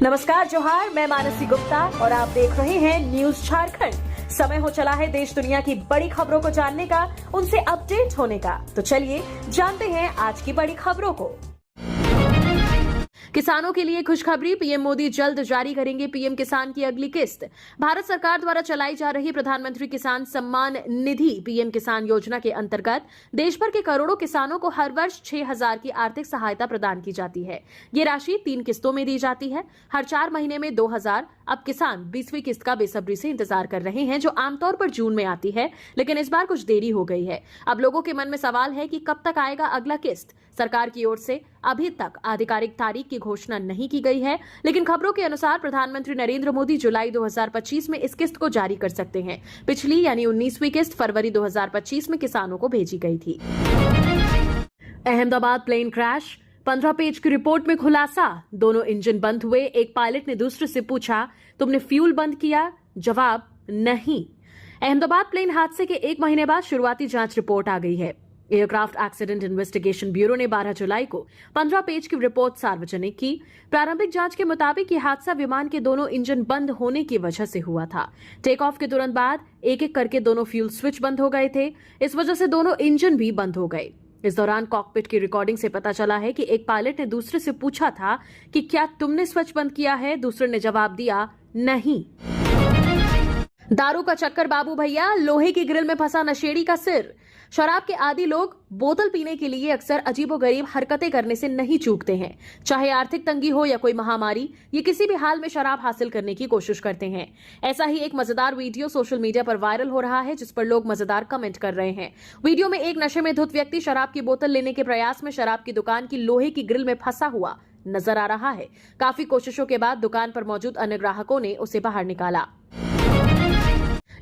नमस्कार, जोहार। मैं मानसी गुप्ता और आप देख रहे हैं न्यूज झारखंड। समय हो चला है देश दुनिया की बड़ी खबरों को जानने का, उनसे अपडेट होने का। तो चलिए जानते हैं आज की बड़ी खबरों को। किसानों के लिए खुशखबरी, पीएम मोदी जल्द जारी करेंगे पीएम किसान की अगली किस्त। भारत सरकार द्वारा चलाई जा रही प्रधानमंत्री किसान सम्मान निधि पीएम किसान योजना के अंतर्गत देश भर के करोड़ों किसानों को हर वर्ष 6,000 की आर्थिक सहायता प्रदान की जाती है। ये राशि 3 किस्तों में दी जाती है, हर 4 महीने में 2,000। अब किसान 20वीं किस्त का बेसब्री से इंतजार कर रहे हैं, जो आमतौर पर जून में आती है, लेकिन इस बार कुछ देरी हो गई है। अब लोगों के मन में सवाल है कि कब तक आएगा अगला किस्त। सरकार की ओर से अभी तक आधिकारिक तारीख की घोषणा नहीं की गई है, लेकिन खबरों के अनुसार प्रधानमंत्री नरेंद्र मोदी जुलाई 2025 में इस किस्त को जारी कर सकते हैं। पिछली यानी 19वीं किस्त फरवरी 2025 में किसानों को भेजी गई थी। अहमदाबाद प्लेन क्रैश, 15 पेज की रिपोर्ट में खुलासा। दोनों इंजन बंद हुए। एक पायलट ने दूसरे से पूछा, तुमने फ्यूल बंद किया? जवाब, नहीं। अहमदाबाद प्लेन हादसे के 1 महीने बाद शुरुआती जांच रिपोर्ट आ गई है। एयरक्राफ्ट एक्सीडेंट इन्वेस्टिगेशन ब्यूरो ने 12 जुलाई को 15 पेज की रिपोर्ट सार्वजनिक की। प्रारंभिक जांच के मुताबिक यह हादसा विमान के दोनों इंजन बंद होने की वजह से हुआ था। टेक ऑफ के तुरंत बाद एक एक करके दोनों फ्यूल स्विच बंद हो गए थे। इस वजह से दोनों इंजन भी बंद हो गए। इस दौरान कॉकपिट की रिकॉर्डिंग से पता चला है कि एक पायलट ने दूसरे से पूछा था कि क्या तुमने स्विच बंद किया है? दूसरे ने जवाब दिया, नहीं। दारू का चक्कर बाबू भैया, लोहे की ग्रिल में फंसा नशेड़ी का सिर। शराब के आदी लोग बोतल पीने के लिए अक्सर अजीबोगरीब हरकतें करने से नहीं चूकते हैं। चाहे आर्थिक तंगी हो या कोई महामारी, ये किसी भी हाल में शराब हासिल करने की कोशिश करते हैं। ऐसा ही एक मजेदार वीडियो सोशल मीडिया पर वायरल हो रहा है, जिस पर लोग मजेदार कमेंट कर रहे हैं। वीडियो में एक नशे में धुत व्यक्ति शराब की बोतल लेने के प्रयास में शराब की दुकान की लोहे की ग्रिल में फंसा हुआ नजर आ रहा है। काफी कोशिशों के बाद दुकान पर मौजूद अन्य ग्राहकों ने उसे बाहर निकाला।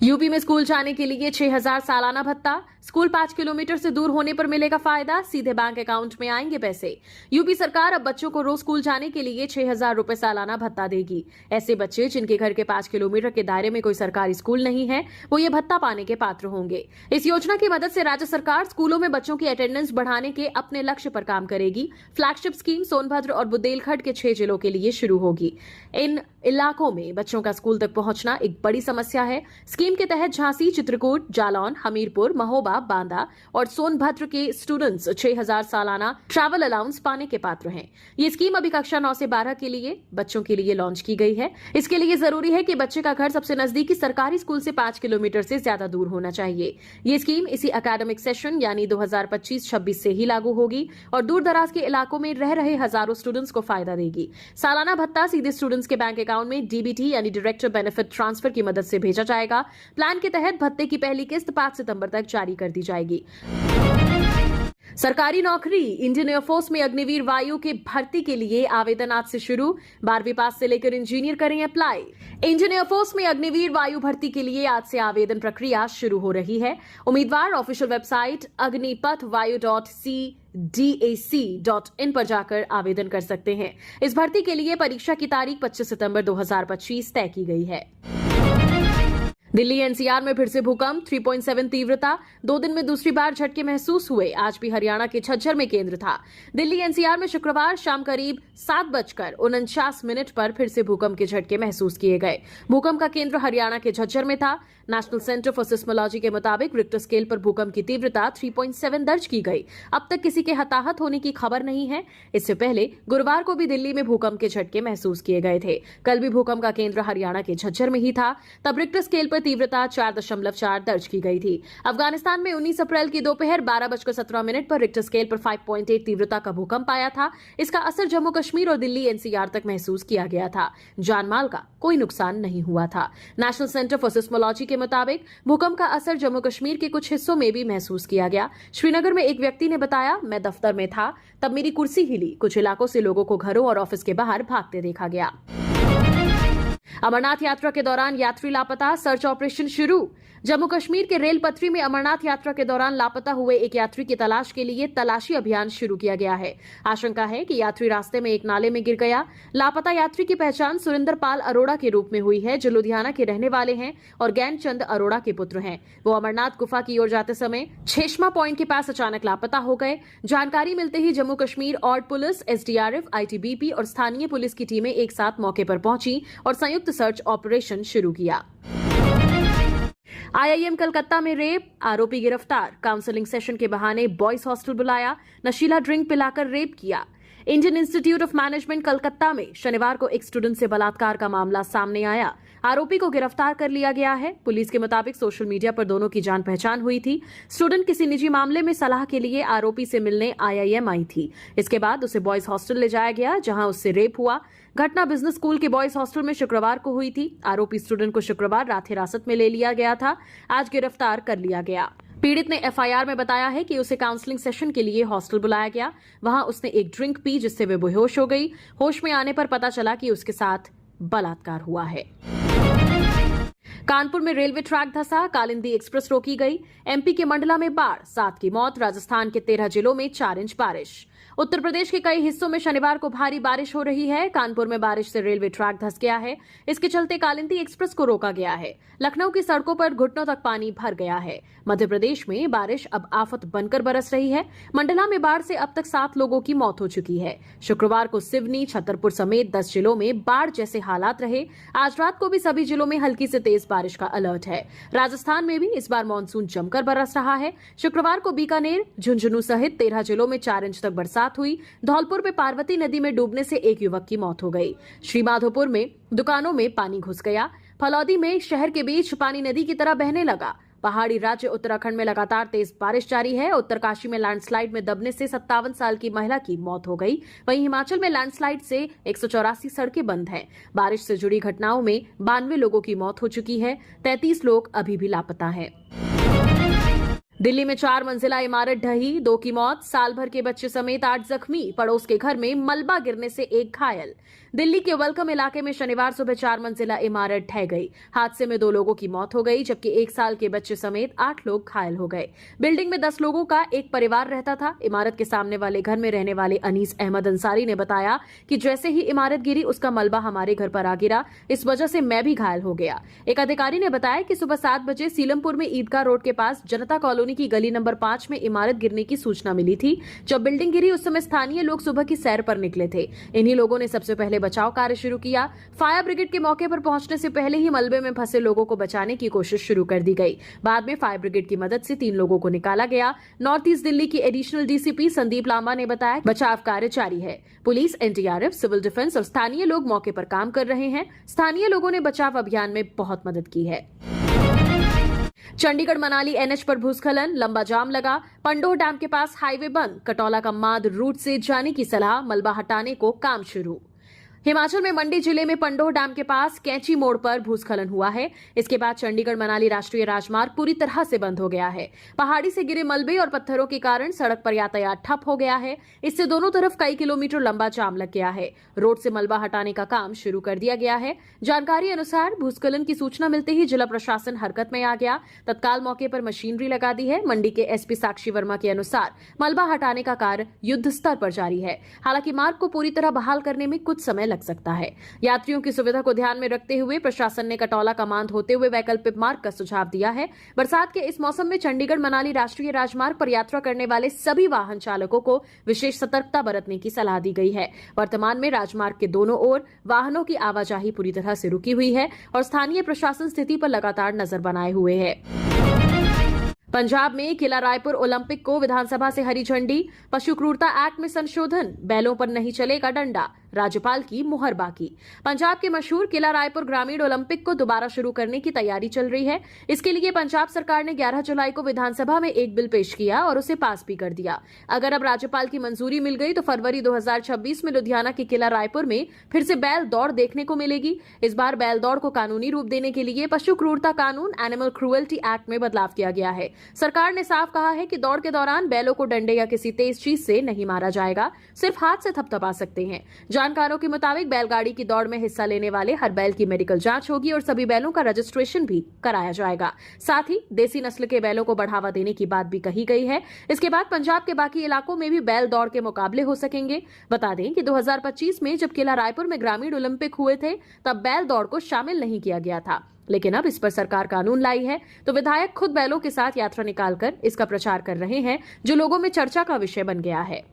यूपी में स्कूल जाने के लिए 6,000 सालाना भत्ता। स्कूल 5 किलोमीटर से दूर होने पर मिलेगा फायदा, सीधे बैंक अकाउंट में आएंगे पैसे। यूपी सरकार अब बच्चों को रोज स्कूल जाने के लिए 6,000 रुपए सालाना भत्ता देगी। ऐसे बच्चे जिनके घर के 5 किलोमीटर के दायरे में कोई सरकारी स्कूल नहीं है, वो ये भत्ता पाने के पात्र होंगे। इस योजना की मदद से राज्य सरकार स्कूलों में बच्चों की अटेंडेंस बढ़ाने के अपने लक्ष्य पर काम करेगी। फ्लैगशिप स्कीम सोनभद्र और बुंदेलखंड के 6 जिलों के लिए शुरू होगी। इन इलाकों में बच्चों का स्कूल तक पहुंचना एक बड़ी समस्या है। स्कीम के तहत झांसी, चित्रकूट, जालौन, हमीरपुर, महोबा, बांदा और सोनभद्र के स्टूडेंट्स 6,000 सालाना ट्रैवल अलाउंस पाने के पात्र हैं। ये स्कीम अभी कक्षा 9 से 12 के लिए बच्चों के लिए लॉन्च की गई है। इसके लिए जरूरी है कि बच्चे का घर सबसे नजदीकी सरकारी स्कूल से 5 किलोमीटर से ज्यादा दूर होना चाहिए। ये स्कीम इसी एकेडमिक सेशन यानी 2025-26 से ही लागू होगी और दूर दराज के इलाकों में रह रहे हजारों स्टूडेंट्स को फायदा देगी। सालाना भत्ता सीधे स्टूडेंट्स के बैंक अकाउंट में डीबीटी यानी डायरेक्ट बेनिफिट ट्रांसफर की मदद से भेजा जाएगा। प्लान के तहत भत्ते की पहली किस्त 5 सितंबर तक जारी कर दी जाएगी। सरकारी नौकरी, इंडियन एयरफोर्स में अग्निवीर वायु के भर्ती के लिए आवेदन आज से शुरू। 12वीं पास से लेकर इंजीनियर करें अप्लाई। इंडियन एयरफोर्स में अग्निवीर वायु भर्ती के लिए आज से आवेदन प्रक्रिया शुरू हो रही है। उम्मीदवार ऑफिशियल वेबसाइट अग्निपथवायु.cdac.in पर जाकर आवेदन कर सकते हैं। इस भर्ती के लिए परीक्षा की तारीख 25 सितंबर 2025 तय की गई है। दिल्ली एनसीआर में फिर से भूकंप, 3.7 तीव्रता। 2 दिन में दूसरी बार झटके महसूस हुए। आज भी हरियाणा के झज्जर में केंद्र था। दिल्ली एनसीआर में शुक्रवार शाम करीब 7:49 पर फिर से भूकंप के झटके महसूस किए गए। भूकंप का केंद्र हरियाणा के झज्जर में था। नेशनल सेंटर फॉर सिस्मोलॉजी के मुताबिक रिक्टर स्केल पर भूकंप की तीव्रता 3.7 दर्ज की गई। अब तक किसी के हताहत होने की खबर नहीं है। इससे पहले गुरुवार को भी दिल्ली में भूकंप के झटके महसूस किए गए थे। कल भी भूकंप का केंद्र हरियाणा के झज्जर में ही था। तब रिक्टर स्केल पर तीव्रता 4.4 दर्ज की गई थी। अफगानिस्तान में 19 अप्रैल की दोपहर 12:17 पर रिक्टर स्केल पर 5.8 तीव्रता का भूकंप आया था। इसका असर जम्मू कश्मीर और दिल्ली एनसीआर तक महसूस किया गया था। जानमाल का कोई नुकसान नहीं हुआ था। नेशनल सेंटर फॉर सिस्मोलॉजी के मुताबिक भूकंप का असर जम्मू कश्मीर के कुछ हिस्सों में भी महसूस किया गया। श्रीनगर में एक व्यक्ति ने बताया, मैं दफ्तर में था, तब मेरी कुर्सी हिली। कुछ इलाकों से लोगों को घरों और ऑफिस के बाहर भागते देखा गया। अमरनाथ यात्रा के दौरान यात्री लापता, सर्च ऑपरेशन शुरू। जम्मू कश्मीर के रेल पटरी में अमरनाथ यात्रा के दौरान लापता हुए एक यात्री की तलाश के लिए तलाशी अभियान शुरू किया गया है। आशंका है कि यात्री रास्ते में एक नाले में गिर गया। लापता यात्री की पहचान सुरेंद्र पाल अरोड़ा के रूप में हुई है, जो लुधियाना के रहने वाले हैं और ज्ञानचंद अरोड़ा के पुत्र हैं। वो अमरनाथ गुफा की ओर जाते समय छेशमा पॉइंट के पास अचानक लापता हो गए। जानकारी मिलते ही जम्मू कश्मीर ऑर्ड पुलिस, एसडीआरएफ, आईटीबीपी और स्थानीय पुलिस की टीमें एक साथ मौके पर पहुंची और संयुक्त सर्च ऑपरेशन शुरू किया। आईआईएम कलकत्ता में रेप, आरोपी गिरफ्तार। काउंसलिंग सेशन के बहाने बॉयज हॉस्टल बुलाया, नशीला ड्रिंक पिलाकर रेप किया। Indian institute of management Calcutta में शनिवार को एक स्टूडेंट से बलात्कार का मामला सामने आया। आरोपी को गिरफ्तार कर लिया गया है। पुलिस के मुताबिक सोशल मीडिया पर दोनों की जान पहचान हुई थी। स्टूडेंट किसी निजी मामले में सलाह के लिए आरोपी से मिलने आईआईएम आई थी। इसके बाद उसे बॉयज हॉस्टल ले जाया गया, जहां उससे रेप हुआ। घटना बिजनेस स्कूल के बॉयज हॉस्टल में शुक्रवार को हुई थी। आरोपी स्टूडेंट को शुक्रवार रात हिरासत में ले लिया गया था। आज गिरफ्तार कर लिया गया। पीड़ित ने एफआईआर में बताया है कि उसे काउंसलिंग सेशन के लिए हॉस्टल बुलाया गया। वहां उसने एक ड्रिंक पी, जिससे वे बेहोश हो गई। होश में आने पर पता चला कि उसके साथ बलात्कार हुआ है। कानपुर में रेलवे ट्रैक धंसा, कालिंदी एक्सप्रेस रोकी गई। एमपी के मंडला में बाढ़, 7 की मौत। राजस्थान के 13 जिलों में 4 इंच बारिश। उत्तर प्रदेश के कई हिस्सों में शनिवार को भारी बारिश हो रही है। कानपुर में बारिश से रेलवे ट्रैक धंस गया है। इसके चलते कालिंदी एक्सप्रेस को रोका गया है। लखनऊ की सड़कों पर घुटनों तक पानी भर गया है। मध्य प्रदेश में बारिश अब आफत बनकर बरस रही है। मंडला में बाढ़ से अब तक 7 लोगों की मौत हो चुकी है। शुक्रवार को सिवनी, छतरपुर समेत 10 जिलों में बाढ़ जैसे हालात रहे। आज रात को भी सभी जिलों में हल्की से तेज बारिश का अलर्ट है। राजस्थान में भी इस बार मानसून जमकर बरस रहा है। शुक्रवार को बीकानेर, झुंझुनू सहित 13 जिलों में 4 इंच तक बरसात हुई। धौलपुर में पार्वती नदी में डूबने से एक युवक की मौत हो गई। श्रीमाधोपुर में दुकानों में पानी घुस गया। फलौदी में शहर के बीच पानी नदी की तरह बहने लगा। पहाड़ी राज्य उत्तराखंड में लगातार तेज बारिश जारी है। उत्तरकाशी में लैंडस्लाइड में दबने से 57 साल की महिला की मौत हो गई। वहीं हिमाचल में लैंडस्लाइड से 184 सड़कें बंद हैं। बारिश से जुड़ी घटनाओं में 92 लोगों की मौत हो चुकी है। 33 लोग अभी भी लापता हैं। दिल्ली में 4 मंजिला इमारत ढही, 2 की मौत। साल भर के बच्चे समेत 8 जख्मी। पड़ोस के घर में मलबा गिरने से एक घायल। दिल्ली के वेलकम इलाके में शनिवार सुबह 4 मंजिला इमारत ढह गई। हादसे में 2 लोगों की मौत हो गई, जबकि 1 साल के बच्चे समेत 8 लोग घायल हो गए। बिल्डिंग में 10 लोगों का एक परिवार रहता था। इमारत के सामने वाले घर में रहने वाले अनीस अहमद अंसारी ने बताया कि जैसे ही इमारत गिरी, उसका मलबा हमारे घर पर आ गिरा। इस वजह से मैं भी घायल हो गया। एक अधिकारी ने बताया कि सुबह 7 बजे सीलमपुर में ईदगाह रोड के पास जनता कॉलोनी की गली नंबर 5 में इमारत गिरने की सूचना मिली थी। जब बिल्डिंग गिरी, उस समय स्थानीय लोग सुबह की सैर पर निकले थे। इन्हीं लोगों ने सबसे पहले बचाव कार्य शुरू किया। फायर ब्रिगेड के मौके पर पहुंचने से पहले ही मलबे में फंसे लोगों को बचाने की कोशिश शुरू कर दी गई। बाद में फायर ब्रिगेड की मदद से 3 लोगों को निकाला गया। नॉर्थ ईस्ट दिल्ली की एडिशनल डीसीपी संदीप लांबा ने बताया बचाव कार्य जारी है। पुलिस, एनडीआरएफ, सिविल डिफेंस और स्थानीय लोग मौके पर काम कर रहे हैं। स्थानीय लोगों ने बचाव अभियान में बहुत मदद की है। चंडीगढ़ मनाली एनएच पर भूस्खलन, लंबा जाम लगा। पंडोह डैम के पास हाईवे बंद। कटौला का माद रूट से जाने की सलाह, मलबा हटाने को काम शुरू। हिमाचल में मंडी जिले में पंडोह डैम के पास कैंची मोड़ पर भूस्खलन हुआ है। इसके बाद चंडीगढ़ मनाली राष्ट्रीय राजमार्ग पूरी तरह से बंद हो गया है। पहाड़ी से गिरे मलबे और पत्थरों के कारण सड़क पर यातायात ठप हो गया है। इससे दोनों तरफ कई किलोमीटर लंबा जाम लग गया है। रोड से मलबा हटाने का काम शुरू कर दिया गया है। जानकारी अनुसार भूस्खलन की सूचना मिलते ही जिला प्रशासन हरकत में आ गया। तत्काल मौके पर मशीनरी लगा दी है। मंडी के एसपी साक्षी वर्मा के अनुसार मलबा हटाने का कार्य युद्ध स्तर पर जारी है। हालांकि मार्ग को पूरी तरह बहाल करने में कुछ समय लग सकता है। यात्रियों की सुविधा को ध्यान में रखते हुए प्रशासन ने कटौला कमांद होते हुए वैकल्पिक मार्ग का सुझाव दिया है। बरसात के इस मौसम में चंडीगढ़ मनाली राष्ट्रीय राजमार्ग पर यात्रा करने वाले सभी वाहन चालकों को विशेष सतर्कता बरतने की सलाह दी गई है। वर्तमान में राजमार्ग के दोनों ओर वाहनों की आवाजाही पूरी तरह से रुकी हुई है और स्थानीय प्रशासन स्थिति पर लगातार नजर बनाए हुए है। पंजाब में किला रायपुर ओलंपिक को विधानसभा से हरी झंडी। पशु क्रूरता एक्ट में संशोधन, बैलों पर नहीं चलेगा डंडा। राज्यपाल की मुहर बाकी। पंजाब के मशहूर किला रायपुर ग्रामीण ओलंपिक को दोबारा शुरू करने की तैयारी चल रही है। इसके लिए पंजाब सरकार ने 11 जुलाई को विधानसभा में एक बिल पेश किया और उसे पास भी कर दिया। अगर अब राज्यपाल की मंजूरी मिल गई तो फरवरी 2026 में लुधियाना के किला रायपुर में फिर से बैल दौड़ देखने को मिलेगी। इस बार बैल दौड़ को कानूनी रूप देने के लिए पशु क्रूरता कानून एनिमल क्रूएल्टी एक्ट में बदलाव किया गया है। सरकार ने साफ कहा है कि दौड़ के दौरान बैलों को डंडे या किसी तेज चीज से नहीं मारा जाएगा, सिर्फ हाथ से थपथपा सकते हैं। जानकारों के मुताबिक बैलगाड़ी की दौड़ में हिस्सा लेने वाले हर बैल की मेडिकल जांच होगी और सभी बैलों का रजिस्ट्रेशन भी कराया जाएगा। साथ ही देसी नस्ल के बैलों को बढ़ावा देने की बात भी कही गई है। इसके बाद पंजाब के बाकी इलाकों में भी बैल दौड़ के मुकाबले हो सकेंगे। बता दें कि 2025 में जब किला रायपुर में ग्रामीण ओलंपिक हुए थे तब बैल दौड़ को शामिल नहीं किया गया था, लेकिन अब इस पर सरकार कानून लाई है तो विधायक खुद बैलों के साथ यात्रा निकालकर इसका प्रचार कर रहे हैं, जो लोगों में चर्चा का विषय बन गया है।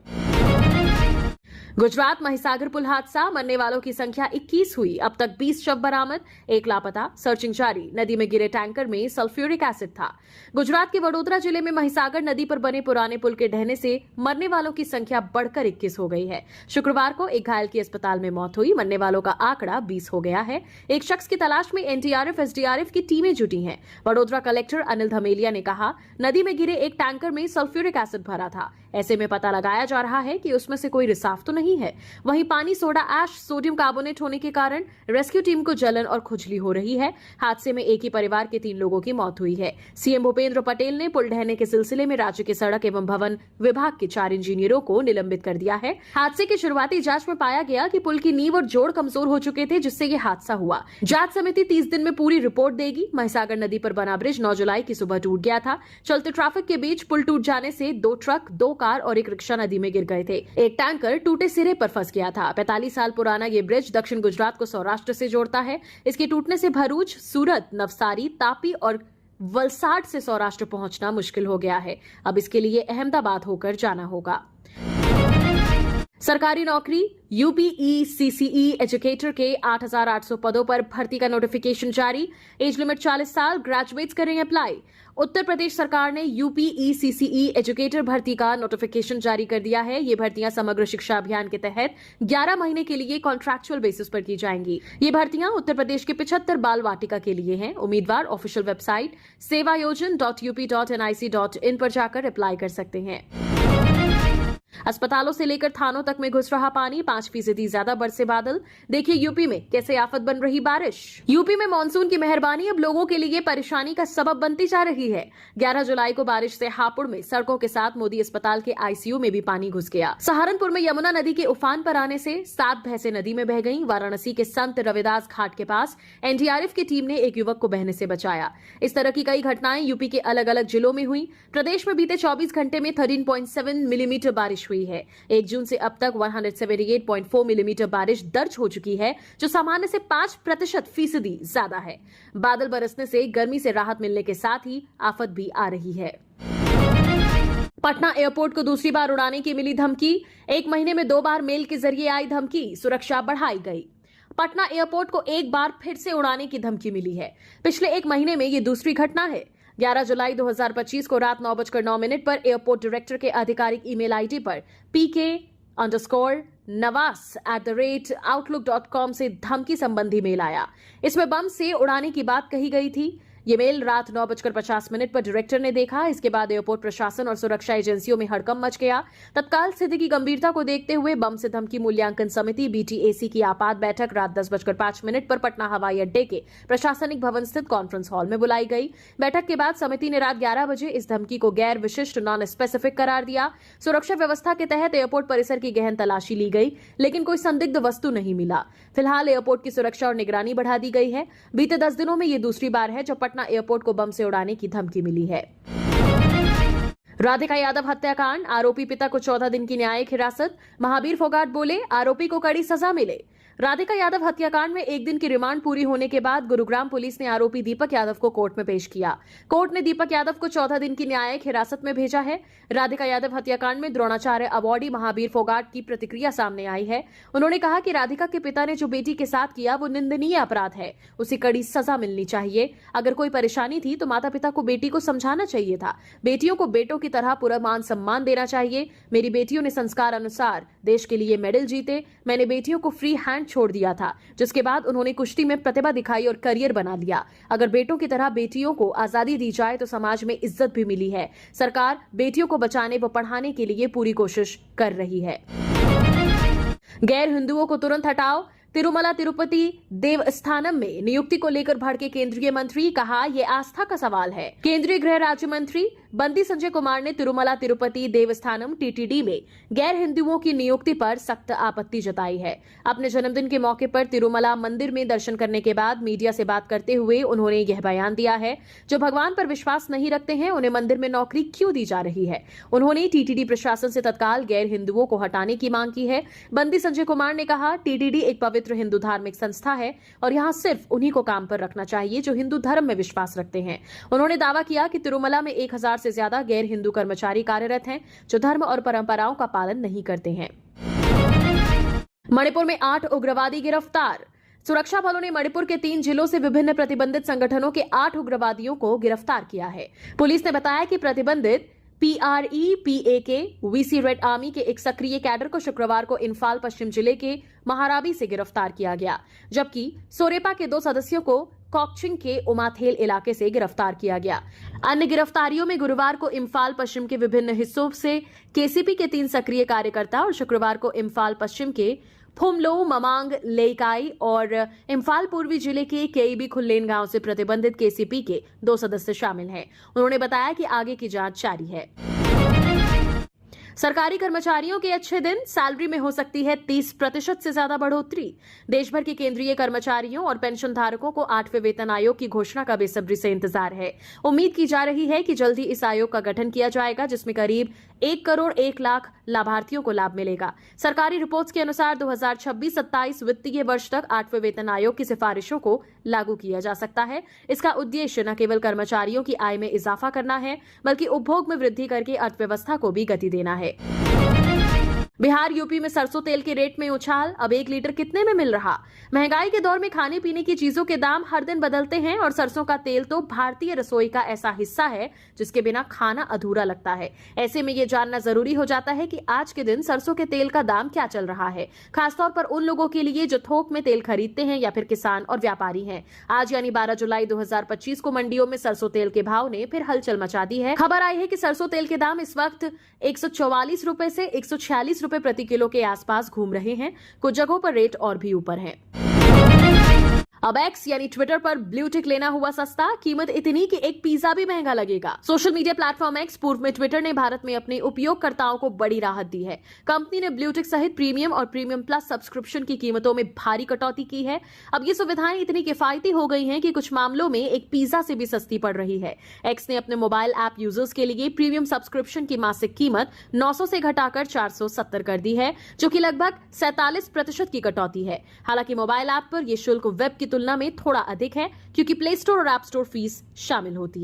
गुजरात महिसागर पुल हादसा, मरने वालों की संख्या 21 हुई। अब तक 20 शव बरामद, 1 लापता, सर्चिंग जारी। नदी में गिरे टैंकर में सल्फ्यूरिक एसिड था। गुजरात के वडोदरा जिले में महिसागर नदी पर बने पुराने पुल के ढहने से मरने वालों की संख्या बढ़कर 21 हो गई है। शुक्रवार को एक घायल की अस्पताल में मौत हुई। मरने वालों का आंकड़ा 20 हो गया है। एक शख्स की तलाश में एनडीआरएफ, एसडीआरएफ की टीमें जुटी हैं। वडोदरा कलेक्टर अनिल धमेलिया ने कहा, नदी में गिरे एक टैंकर में सल्फ्यूरिक एसिड भरा था। ऐसे में पता लगाया जा रहा है कि उसमें से कोई रिसाव तो नहीं है। वहीं पानी, सोडा ऐश, सोडियम कार्बोनेट होने के कारण रेस्क्यू टीम को जलन और खुजली हो रही है। हादसे में एक ही परिवार के 3 लोगों की मौत हुई है। सीएम भूपेंद्र पटेल ने पुल ढहने के सिलसिले में राज्य के सड़क एवं भवन विभाग के 4 इंजीनियरों को निलंबित कर दिया है। हादसे की शुरुआती जांच में पाया गया कि पुल की नींव और जोड़ कमजोर हो चुके थे, जिससे ये हादसा हुआ। जांच समिति 30 दिन में पूरी रिपोर्ट देगी। महिसागर नदी पर बना ब्रिज 9 जुलाई की सुबह टूट गया था। चलते ट्रैफिक के बीच पुल टूट जाने से 2 ट्रक, 2 कार और एक रिक्शा नदी में गिर गए थे। एक टैंकर टूटे सिरे पर फंस गया था। 45 साल पुराना ये ब्रिज दक्षिण गुजरात को सौराष्ट्र से जोड़ता है। इसके टूटने से भरूच, सूरत, नवसारी, तापी और वलसाड से सौराष्ट्र पहुंचना मुश्किल हो गया है। अब इसके लिए अहमदाबाद होकर जाना होगा। सरकारी नौकरी यूपीईसीसीई एजुकेटर के 8,800 पदों पर भर्ती का नोटिफिकेशन जारी। एज लिमिट 40 साल, ग्रेजुएट्स करेंगे अप्लाई। उत्तर प्रदेश सरकार ने यूपीईसीसीई एजुकेटर भर्ती का नोटिफिकेशन जारी कर दिया है। ये भर्तियां समग्र शिक्षा अभियान के तहत 11 महीने के लिए कॉन्ट्रैक्चुअल बेसिस पर की जाएंगी। ये भर्तियां उत्तर प्रदेश के 75 बाल वाटिका के लिए हैं। उम्मीदवार ऑफिशियल वेबसाइट sevayojan.up.nic.in पर जाकर अप्लाई कर सकते हैं। अस्पतालों से लेकर थानों तक में घुस रहा पानी, 5% ज्यादा बरसे बादल। देखिए यूपी में कैसे आफत बन रही बारिश। यूपी में मानसून की मेहरबानी अब लोगों के लिए परेशानी का सबब बनती जा रही है। 11 जुलाई को बारिश से हापुड़ में सड़कों के साथ मोदी अस्पताल के आईसीयू में भी पानी घुस गया। सहारनपुर में यमुना नदी के उफान पर आने से 7 भैंसें नदी में बह गईं। वाराणसी के संत रविदास घाट के पास एनडीआरएफ की टीम ने एक युवक को बहने से बचाया। इस तरह की कई घटनाएं यूपी के अलग अलग जिलों में हुई। प्रदेश में बीते 24 घंटे में 13.7 मिलीमीटर बारिश हुई है। 1 जून से अब तक 178.4 मिलीमीटर बारिश दर्ज हो चुकी है, जो सामान्य से 5% ज्यादा है। बादल बरसने से गर्मी से राहत मिलने के साथ ही आफत भी आ रही है। पटना एयरपोर्ट को दूसरी बार उड़ाने की मिली धमकी। 1 महीने में 2 बार मेल के जरिए आई धमकी, सुरक्षा बढ़ाई गई। पटना एयरपोर्ट को एक बार फिर से उड़ाने की धमकी मिली है। पिछले 1 महीने में यह दूसरी घटना है। 11 जुलाई 2025 को रात 9:09 पर एयरपोर्ट डायरेक्टर के आधिकारिक ईमेल आईडी पर pk_navas@outlook.com से धमकी संबंधी मेल आया। इसमें बम से उड़ाने की बात कही गई थी। ये मेल रात 9:50 पर डायरेक्टर ने देखा। इसके बाद एयरपोर्ट प्रशासन और सुरक्षा एजेंसियों में हड़कंप मच गया। तत्काल स्थिति की गंभीरता को देखते हुए बम से धमकी मूल्यांकन समिति बीटीएसी की आपात बैठक रात 10:05 पर पटना हवाई अड्डे के प्रशासनिक भवन स्थित कॉन्फ्रेंस हॉल में बुलाई गई। बैठक के बाद समिति ने रात 11 बजे इस धमकी को गैर विशिष्ट, नॉन स्पेसिफिक करार दिया। सुरक्षा व्यवस्था के तहत एयरपोर्ट परिसर की गहन तलाशी ली गई, लेकिन कोई संदिग्ध वस्तु नहीं मिला। फिलहाल एयरपोर्ट की सुरक्षा और निगरानी बढ़ा दी गई है। बीते 10 दिनों में यह दूसरी बार है जब पटना एयरपोर्ट को बम से उड़ाने की धमकी मिली है। राधिका यादव हत्याकांड, आरोपी पिता को 14 दिन की न्यायिक हिरासत। महावीर फोगाट बोले, आरोपी को कड़ी सजा मिले। राधिका यादव हत्याकांड में 1 दिन की रिमांड पूरी होने के बाद गुरुग्राम पुलिस ने आरोपी दीपक यादव को कोर्ट में पेश किया। कोर्ट ने दीपक यादव को 14 दिन की न्यायिक हिरासत में भेजा है। राधिका यादव हत्याकांड में द्रोणाचार्य अवार्डी महावीर फोगाट की प्रतिक्रिया सामने आई है। उन्होंने कहा कि राधिका के पिता ने जो बेटी के साथ किया वो निंदनीय अपराध है, उसे कड़ी सजा मिलनी चाहिए। अगर कोई परेशानी थी तो माता पिता को बेटी को समझाना चाहिए था। बेटियों को बेटों की तरह पूरा मान सम्मान देना चाहिए। मेरी बेटियों ने संस्कार अनुसार देश के लिए मेडल जीते। मैंने बेटियों को फ्री हैंड छोड़ दिया था, जिसके बाद उन्होंने कुश्ती में प्रतिभा दिखाई और करियर बना लिया। अगर बेटों की तरह बेटियों को आजादी दी जाए तो समाज में इज्जत भी मिली है। सरकार बेटियों को बचाने व पढ़ाने के लिए पूरी कोशिश कर रही है। गैर हिंदुओं को तुरंत हटाओ, तिरुमला तिरुपति देवस्थानम में नियुक्ति को लेकर भड़के केंद्रीय मंत्री, कहा यह आस्था का सवाल है। केंद्रीय गृह राज्य मंत्री बंदी संजय कुमार ने तिरुमला तिरुपति देवस्थानम टीटीडी में गैर हिंदुओं की नियुक्ति पर सख्त आपत्ति जताई है। अपने जन्मदिन के मौके पर तिरुमला मंदिर में दर्शन करने के बाद मीडिया से बात करते हुए उन्होंने यह बयान दिया है, जो भगवान पर विश्वास नहीं रखते हैं उन्हें मंदिर में नौकरी क्यों दी जा रही है। उन्होंने टीटीडी प्रशासन से तत्काल गैर हिंदुओं को हटाने की मांग की है। बंदी संजय कुमार ने कहा, टीटीडी एक पवित्र हिंदू धार्मिक संस्था है और यहां सिर्फ उन्हीं को काम पर रखना चाहिए जो हिंदू धर्म में विश्वास रखते हैं। उन्होंने दावा किया कि तिरुमला में 1000 से ज्यादा गैर हिंदू कर्मचारी कार्यरत हैं जो धर्म और परंपराओं का पालन नहीं करते हैं। मणिपुर में 8 उग्रवादी गिरफ्तार। सुरक्षा बलों ने मणिपुर के 3 जिलों से विभिन्न प्रतिबंधित संगठनों के 8 उग्रवादियों को गिरफ्तार किया है। पुलिस ने बताया कि प्रतिबंधित PREPAK वीसी रेड आर्मी के एक सक्रिय कैडर को शुक्रवार को इम्फाल पश्चिम जिले के महाराबी से गिरफ्तार किया गया, जबकि सोरेपा के 2 सदस्यों को कॉकचिंग के उमाथेल इलाके से गिरफ्तार किया गया। अन्य गिरफ्तारियों में गुरुवार को इम्फाल पश्चिम के विभिन्न हिस्सों से केसीपी के 3 सक्रिय कार्यकर्ता और शुक्रवार को इम्फाल पश्चिम के फुमलो, ममांग, लेकाई और इम्फाल पूर्वी जिले के केईबी खुल्लेन गांव से प्रतिबंधित केसीपी के 2 सदस्य शामिल हैं। उन्होंने बताया कि आगे की जांच जारी है। सरकारी कर्मचारियों के अच्छे दिन, सैलरी में हो सकती है 30% से ज्यादा बढ़ोतरी। देश भर के केंद्रीय कर्मचारियों और पेंशन धारकों को 8वें वेतन आयोग की घोषणा का बेसब्री से इंतजार है। उम्मीद की जा रही है कि जल्द ही इस आयोग का गठन किया जाएगा, जिसमें करीब 1 करोड़ 1 लाख लाभार्थियों को लाभ मिलेगा। सरकारी रिपोर्ट्स के अनुसार 2026-27 वित्तीय वर्ष तक 8वें वेतन आयोग की सिफारिशों को लागू किया जा सकता है। इसका उद्देश्य न केवल कर्मचारियों की आय में इजाफा करना है, बल्कि उपभोग में वृद्धि करके अर्थव्यवस्था को भी गति देना है। बिहार यूपी में सरसों तेल के रेट में उछाल, अब 1 लीटर कितने में मिल रहा। महंगाई के दौर में खाने पीने की चीजों के दाम हर दिन बदलते हैं और सरसों का तेल तो भारतीय रसोई का ऐसा हिस्सा है जिसके बिना खाना अधूरा लगता है। ऐसे में ये जानना जरूरी हो जाता है कि आज के दिन सरसों के तेल का दाम क्या चल रहा है, खासतौर पर उन लोगों के लिए जो थोक में तेल खरीदते हैं या फिर किसान और व्यापारी हैं। आज यानी 12 जुलाई 2025 को मंडियों में सरसों तेल के भाव ने फिर हलचल मचा दी है। खबर आई है कि सरसों तेल के दाम इस वक्त 144 रुपए से 146 रुपए प्रति किलो के आसपास घूम रहे हैं। कुछ जगहों पर रेट और भी ऊपर है। अब एक्स यानी ट्विटर पर ब्लू टिक लेना हुआ सस्ता, कीमत इतनी कि एक पिज्जा भी महंगा लगेगा। सोशल मीडिया प्लेटफॉर्म एक्स, पूर्व में ट्विटर, ने भारत में अपने उपयोगकर्ताओं को बड़ी राहत दी है। कंपनी ने ब्लू टिक सहित प्रीमियम और प्रीमियम प्लस सब्सक्रिप्शन की कीमतों में भारी कटौती की है। अब ये सुविधाएं इतनी किफायती हो गई हैं कि कुछ मामलों में एक पिज्जा से भी सस्ती पड़ रही है। एक्स ने अपने मोबाइल ऐप यूजर्स के लिए प्रीमियम सब्सक्रिप्शन की मासिक कीमत 900 से घटाकर 470 कर दी है, जो कि लगभग 47% की कटौती है। हालांकि मोबाइल ऐप पर यह शुल्क वेब की तुलना में थोड़ा अधिक है, क्योंकि प्ले स्टोर और ऐप स्टोर फीस शामिल होती है।